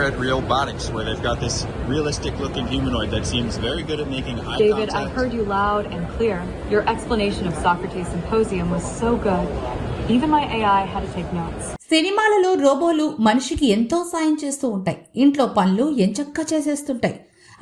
at Realbotix, where they've got this realistic-looking humanoid that seems very good at making eye David, contact. I heard you loud and clear. Your explanation of Socrates Symposium was so good. Even my AI had to take notes. సినిమాలలో రోబోలు మనిషికి ఎంతో సాయం చేస్తూ ఉంటాయి. ఇంట్లో పనులు ఎంచక్కా చేసేస్తుంటాయి.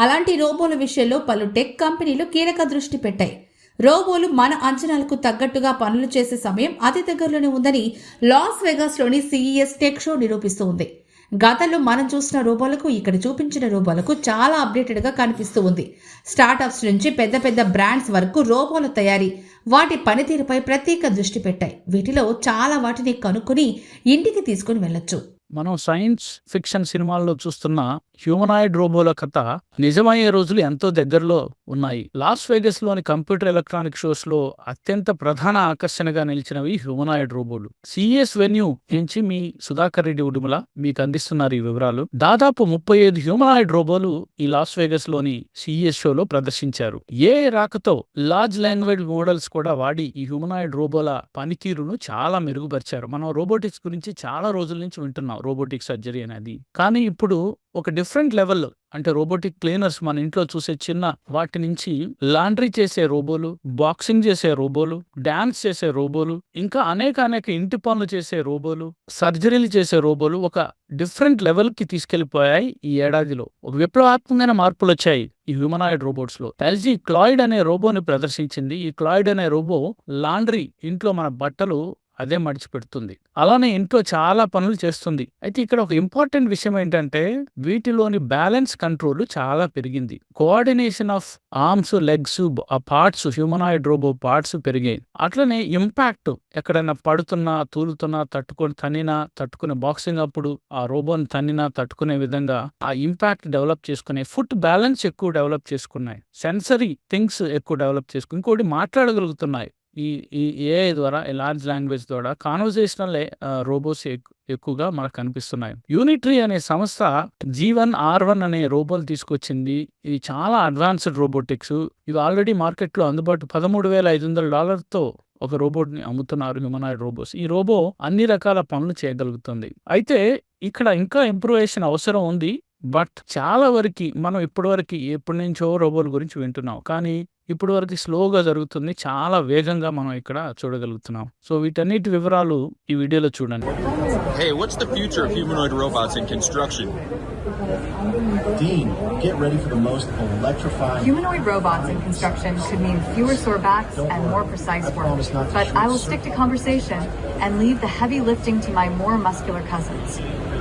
అలాంటి రోబోల విషయంలో పలు టెక్ కంపెనీలు కీలక దృష్టి పెట్టాయి. రోబోలు మన అంచనాలకు తగ్గట్టుగా పనులు చేసే సమయం అతి దగ్గరలోనే ఉందని లాస్ వెగాస్లోని CES టెక్ షో నిరూపిస్తూ ఉంది. గతంలో మనం చూసిన రోబోలకు ఇక్కడ చూపించిన రోబోలకు చాలా అప్డేటెడ్గా కనిపిస్తూ ఉంది. స్టార్టప్స్ నుంచి పెద్ద పెద్ద బ్రాండ్స్ వరకు రోబోల తయారీ, వాటి పనితీరుపై ప్రత్యేక దృష్టి పెట్టాయి. వీటిలో చాలా వాటిని కనుక్కొని ఇంటికి తీసుకుని వెళ్ళొచ్చు. మనం సైన్స్ ఫిక్షన్ సినిమాల్లో చూస్తున్న హ్యూమనాయిడ్ రోబోల కథ నిజమయ్యే రోజులు ఎంతో దగ్గరలో ఉన్నాయి. లాస్ వేగస్ లోని కంప్యూటర్ ఎలక్ట్రానిక్ షోస్ లో అత్యంత ప్రధాన ఆకర్షణగా నిలిచినవి హ్యూమనాయిడ్ రోబోలు. CES వెన్యూ నుంచి మీ సుధాకర్ రెడ్డి ఉడుమల మీకు అందిస్తున్నారు ఈ వివరాలు. దాదాపు 35 హ్యూమనాయిడ్ రోబోలు ఈ లాస్ వేగస్ లోని CES షోలో ప్రదర్శించారు. రాకతో లార్జ్ లాంగ్వేజ్ మోడల్స్ కూడా వాడి ఈ హ్యూమనాయిడ్ రోబోల పనితీరును చాలా మెరుగుపరిచారు. మనం రోబోటిక్స్ గురించి చాలా రోజుల నుంచి వింటున్నాం, రోబోటిక్ సర్జరీ అనేది. కానీ ఇప్పుడు ఒక డిఫరెంట్ లెవెల్, అంటే రోబోటిక్ క్లీనర్స్ మన ఇంట్లో చూసే చిన్న వాటి నుంచి లాండ్రీ చేసే రోబోలు, బాక్సింగ్ చేసే రోబోలు, డాన్స్ చేసే రోబోలు, ఇంకా అనేక ఇంటి పనులు చేసే రోబోలు, సర్జరీలు చేసే రోబోలు ఒక డిఫరెంట్ లెవెల్ కి తీసుకెళ్లిపోయాయి. ఈ ఏడాదిలో ఒక విప్లవాత్మకమైన మార్పులు వచ్చాయి ఈ హ్యూమనాయిడ్ రోబోట్స్ లో. LG క్లాయిడ్ అనే రోబోని ప్రదర్శించింది. ఈ క్లాయిడ్ అనే రోబో లాండ్రీ, ఇంట్లో మన బట్టలు అదే మడిచి పెడుతుంది. అలానే ఇంట్లో చాలా పనులు చేస్తుంది. అయితే ఇక్కడ ఒక ఇంపార్టెంట్ విషయం ఏంటంటే వీటిలోని బ్యాలెన్స్ కంట్రోల్ చాలా పెరిగింది. కోఆర్డినేషన్ ఆఫ్ ఆర్మ్స్, లెగ్స్, ఆ పార్ట్స్, హ్యూమనాయిడ్ రోబో పార్ట్స్ పెరిగాయి. అట్లనే ఇంపాక్ట్, ఎక్కడైనా పడుతున్నా, తూలుతున్నా, తట్టుకునే బాక్సింగ్ అప్పుడు ఆ రోబోని తట్టుకునే విధంగా ఆ ఇంపాక్ట్ డెవలప్ చేసుకునే, ఫుట్ బ్యాలెన్స్ ఎక్కువ డెవలప్ చేసుకున్నాయి, సెన్సరీ థింగ్స్ ఎక్కువ డెవలప్ చేసుకుని, ఇంకోటి మాట్లాడగలుగుతున్నాయి. ఈ AI ద్వారా, లార్జ్ లాంగ్వేజ్ ద్వారా కాన్వర్జేషనల్ రోబోస్ ఎక్కువగా మనకు కనిపిస్తున్నాయి. యూనిట్రీ అనే సంస్థ G1R1 అనే రోబోలు తీసుకొచ్చింది. ఇది చాలా అడ్వాన్స్డ్ రోబోటిక్స్. ఇవి ఆల్రెడీ మార్కెట్లో అందుబాటు $13,500తో ఒక రోబోట్ని అమ్ముతున్నారు, హ్యూమనాయిడ్ రోబోస్. ఈ రోబో అన్ని రకాల పనులు చేయగలుగుతుంది. అయితే ఇక్కడ ఇంకా ఇంప్రూవేషన్ అవసరం ఉంది. బట్ చాలా వరకు మనం ఎప్పటి నుంచో రోబోల గురించి వింటున్నాం, కానీ ఇప్పుడు వరకు స్లోగా జరుగుతుంది, చాలా వేగంగా మనం ఇక్కడ చూడగలుగుతున్నాం. సో వీటన్నిటి వివరాలు ఈ వీడియోలో చూడండి. Hey, what's the future of humanoid robots in construction? Dean, get ready for the most electrifying... Humanoid robots in construction could mean fewer sore backs and more precise work. But I will stick to conversation and leave the heavy lifting to my more muscular cousins.